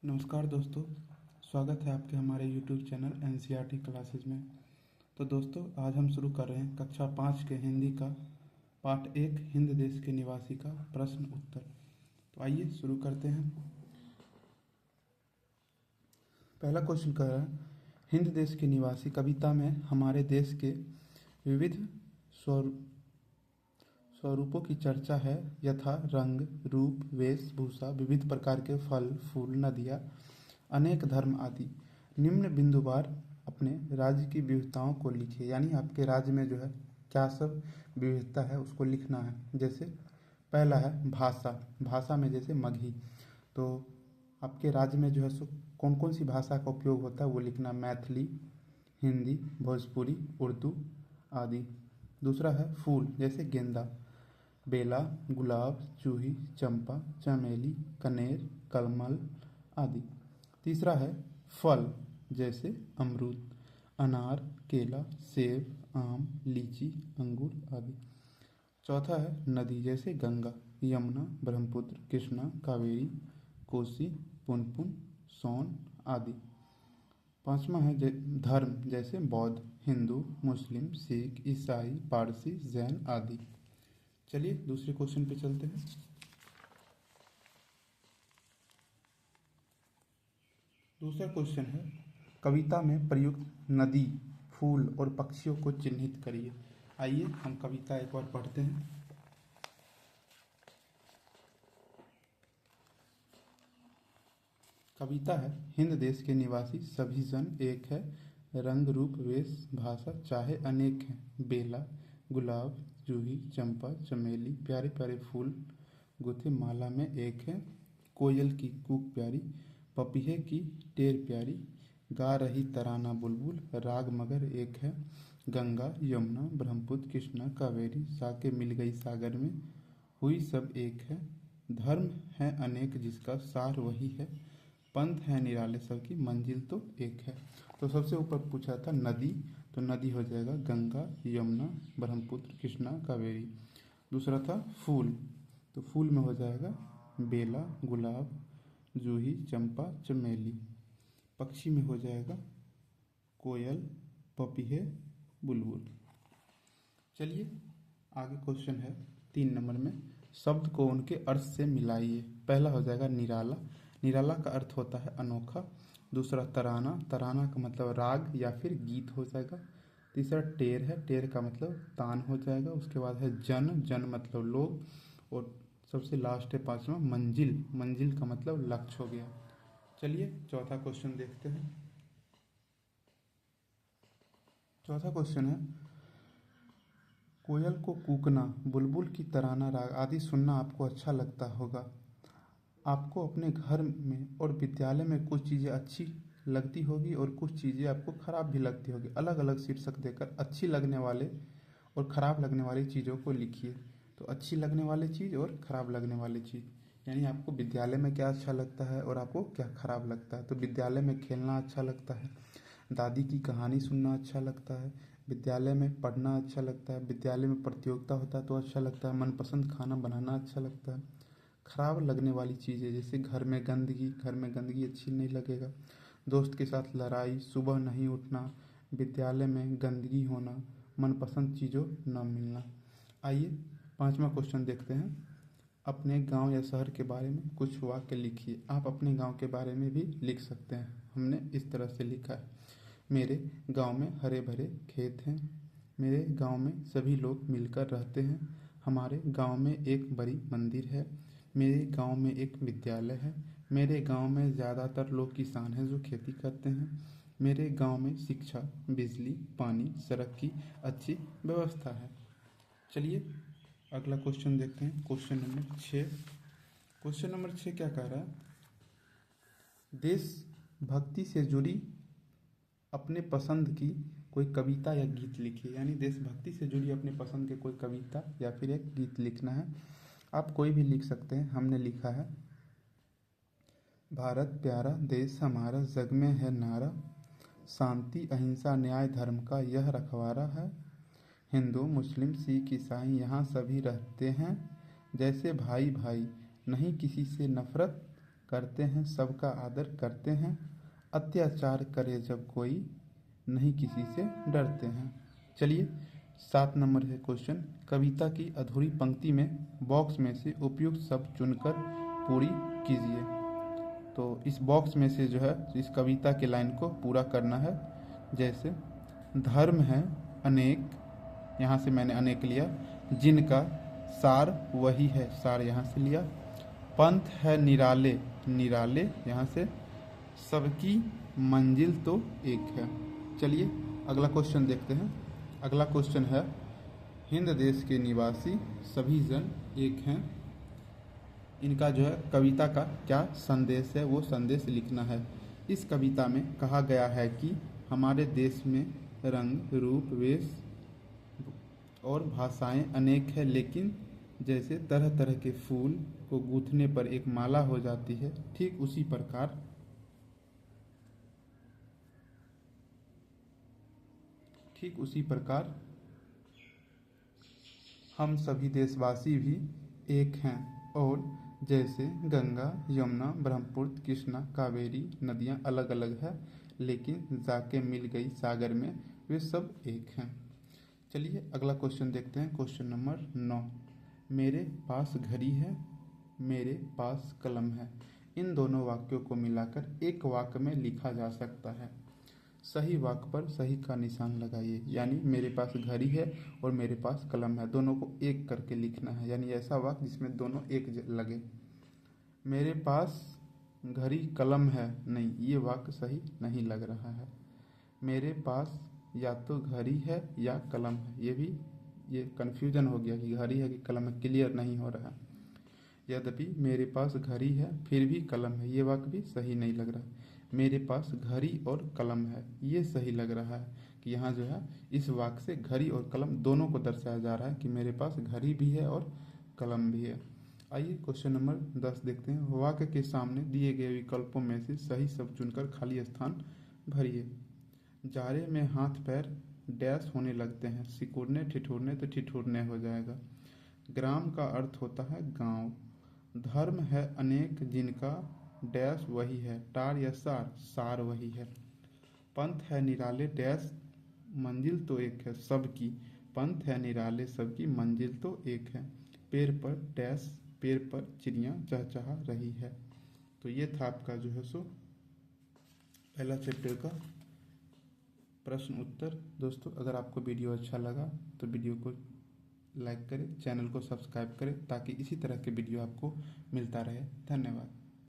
नमस्कार दोस्तों, स्वागत है आपके हमारे YouTube चैनल एनसीईआरटी क्लासेज में। तो दोस्तों, आज हम शुरू कर रहे हैं कक्षा 5 के हिंदी का पाठ 1 हिंद देश के निवासी का प्रश्न उत्तर। तो आइए शुरू करते हैं। पहला क्वेश्चन कह रहा है, हिंद देश के निवासी कविता में हमारे देश के विविध स्वरूपों की चर्चा है, यथा रंग, रूप, वेशभूषा, विविध प्रकार के फल, फूल, नदियाँ, अनेक धर्म आदि। निम्न बिंदुवार अपने राज्य की विविधताओं को लिखिए। यानी आपके राज्य में जो है क्या सब विविधता है उसको लिखना है। जैसे पहला है भाषा। भाषा में जैसे मगही, तो आपके राज्य में जो है सो कौन कौन सी भाषा का उपयोग होता है वो लिखना, मैथिली, हिंदी, भोजपुरी, उर्दू आदि। दूसरा है फूल, जैसे गेंदा, बेला, गुलाब, जूही, चंपा, चमेली, कनेर, कमल आदि। तीसरा है फल, जैसे अमरूद, अनार, केला, सेब, आम, लीची, अंगूर आदि। चौथा है नदी, जैसे गंगा, यमुना, ब्रह्मपुत्र, कृष्णा, कावेरी, कोसी, पुनपुन, सोन आदि। पांचवा है धर्म, जैसे बौद्ध, हिंदू, मुस्लिम, सिख, ईसाई, पारसी, जैन आदि। चलिए दूसरे क्वेश्चन पे चलते हैं। दूसरा क्वेश्चन है, कविता में प्रयुक्त नदी, फूल और पक्षियों को चिन्हित करिए। आइए हम कविता एक बार पढ़ते हैं। कविता है, हिंद देश के निवासी सभी जन एक है, रंग रूप वेश भाषा चाहे अनेक हैं, बेला, गुलाब, जूही, चंपा, चमेली, प्यारे प्यारे फूल गुथे माला में एक है, कोयल की कूक प्यारी, पपीहे की टेर प्यारी, गा रही तराना बुलबुल, राग मगर एक है, गंगा, यमुना, ब्रह्मपुत्र, कृष्णा, कावेरी, साके मिल गई सागर में, हुई सब एक है, धर्म है अनेक जिसका सार वही है, पंथ है निराले सबकी मंजिल तो एक है। तो सबसे ऊपर पूछा था नदी, तो नदी हो जाएगा गंगा, यमुना, ब्रह्मपुत्र, कृष्णा, कावेरी। दूसरा था फूल, तो फूल में हो जाएगा बेला, गुलाब, जूही, चंपा, चमेली। पक्षी में हो जाएगा कोयल, पपीहे, बुलबुल। चलिए आगे क्वेश्चन है 3 नंबर में, शब्द को उनके अर्थ से मिलाइए। पहला हो जाएगा निराला। निराला का अर्थ होता है अनोखा। दूसरा तराना, तराना का मतलब राग या फिर गीत हो जाएगा। तीसरा टेर है, टेर का मतलब तान हो जाएगा। उसके बाद है जन, जन मतलब लोग। और सबसे लास्ट है 5वां मंजिल, मंजिल का मतलब लक्ष्य हो गया। चलिए चौथा क्वेश्चन देखते हैं। चौथा क्वेश्चन है, कोयल को कूकना, बुलबुल की तराना राग आदि सुनना आपको अच्छा लगता होगा। आपको अपने घर में और विद्यालय में कुछ चीज़ें अच्छी लगती होगी और कुछ चीज़ें आपको खराब भी लगती होगी। अलग अलग शीर्षक देकर अच्छी लगने वाले और खराब लगने वाली चीज़ों को लिखिए। तो अच्छी लगने वाली चीज़ और खराब लगने वाली चीज़, यानी आपको विद्यालय में क्या अच्छा लगता है और आपको क्या खराब लगता है। तो विद्यालय में खेलना अच्छा लगता है, दादी की कहानी सुनना अच्छा लगता है, विद्यालय में पढ़ना अच्छा लगता है, विद्यालय में प्रतियोगिता होता है तो अच्छा लगता है, मनपसंद खाना बनाना अच्छा लगता है। खराब लगने वाली चीज़ें जैसे घर में गंदगी, घर में गंदगी अच्छी नहीं लगेगा, दोस्त के साथ लड़ाई, सुबह नहीं उठना, विद्यालय में गंदगी होना, मनपसंद चीज़ों न मिलना। आइए 5वां क्वेश्चन देखते हैं। अपने गांव या शहर के बारे में कुछ वाक्य लिखिए। आप अपने गांव के बारे में भी लिख सकते हैं। हमने इस तरह से लिखा है, मेरे गांव में हरे भरे खेत हैं, मेरे गांव में सभी लोग मिलकर रहते हैं, हमारे गांव में एक बड़ी मंदिर है, मेरे गांव में एक विद्यालय है, मेरे गांव में ज़्यादातर लोग किसान हैं जो खेती करते हैं, मेरे गांव में शिक्षा, बिजली, पानी, सड़क की अच्छी व्यवस्था है। चलिए अगला क्वेश्चन देखते हैं, क्वेश्चन नंबर 6। क्वेश्चन नंबर 6 क्या कह रहा है, देश भक्ति से जुड़ी अपने पसंद की कोई कविता या गीत लिखिए। यानी देशभक्ति से जुड़ी अपने पसंद के कोई कविता या फिर एक गीत लिखना है। आप कोई भी लिख सकते हैं। हमने लिखा है, भारत प्यारा देश हमारा, जग में है नारा, शांति अहिंसा न्याय धर्म का यह रखवारा है, हिंदू मुस्लिम सिख ईसाई यहाँ सभी रहते हैं, जैसे भाई भाई नहीं किसी से नफरत, करते हैं सबका आदर करते हैं, अत्याचार करे जब कोई नहीं किसी से डरते हैं। चलिए 7 नंबर है क्वेश्चन, कविता की अधूरी पंक्ति में बॉक्स में से उपयुक्त शब्द चुनकर पूरी कीजिए। तो इस बॉक्स में से जो है इस कविता के लाइन को पूरा करना है। जैसे धर्म है अनेक, यहाँ से मैंने अनेक लिया, जिनका सार वही है, सार यहाँ से लिया। पंथ है निराले, निराले यहाँ से, सबकी मंजिल तो एक है। चलिए अगला क्वेश्चन देखते हैं। अगला क्वेश्चन है, हिंद देश के निवासी सभी जन एक हैं। इनका जो है कविता का क्या संदेश है वो संदेश लिखना है। इस कविता में कहा गया है कि हमारे देश में रंग रूप वेश और भाषाएं अनेक है, लेकिन जैसे तरह तरह के फूल को गूंथने पर एक माला हो जाती है, ठीक उसी प्रकार हम सभी देशवासी भी एक हैं। और जैसे गंगा यमुना ब्रह्मपुत्र कृष्णा कावेरी नदियाँ अलग अलग है, लेकिन जाके मिल गई सागर में वे सब एक हैं। चलिए अगला क्वेश्चन देखते हैं। क्वेश्चन नंबर 9, मेरे पास घड़ी है मेरे पास कलम है। इन दोनों वाक्यों को मिलाकर एक वाक्य में लिखा जा सकता है। सही वाक्य पर सही का निशान लगाइए। यानी मेरे पास घड़ी है और मेरे पास कलम है, दोनों को एक करके लिखना है। यानी ऐसा वाक्य जिसमें दोनों एक लगे। मेरे पास घड़ी कलम है, नहीं, ये वाक्य सही नहीं लग रहा है। मेरे पास या तो घड़ी है या कलम है, ये कन्फ्यूजन हो गया कि घड़ी है कि कलम है, क्लियर नहीं हो रहा। यद्यपि मेरे पास घड़ी है फिर भी कलम है, ये वाक्य भी सही नहीं लग रहा। मेरे पास घड़ी और कलम है, ये सही लग रहा है कि यहाँ जो है इस वाक्य से घड़ी और कलम दोनों को दर्शाया जा रहा है कि मेरे पास घड़ी भी है और कलम भी है। आइए क्वेश्चन नंबर 10 देखते हैं। वाक्य के सामने दिए गए विकल्पों में से सही शब्द चुनकर खाली स्थान भरिए। जाड़े में हाथ पैर डैश होने लगते हैं, सिकुड़ने ठिठुरने तो ठिठुरने हो जाएगा। ग्राम का अर्थ होता है गांव। धर्म है अनेक, जिनका डैश वही है, टार या सार, सार वही है। पंथ है निराले डैश, मंजिल तो एक है सबकी, पंथ है निराले सबकी मंजिल तो एक है। पेड़ पर डैश, पेड़ पर चिड़िया चहचहा रही है। तो ये था आपका जो है सो पहला चैप्टर का प्रश्न उत्तर। दोस्तों अगर आपको वीडियो अच्छा लगा तो वीडियो को लाइक करें, चैनल को सब्सक्राइब करें ताकि इसी तरह के वीडियो आपको मिलता रहे। धन्यवाद।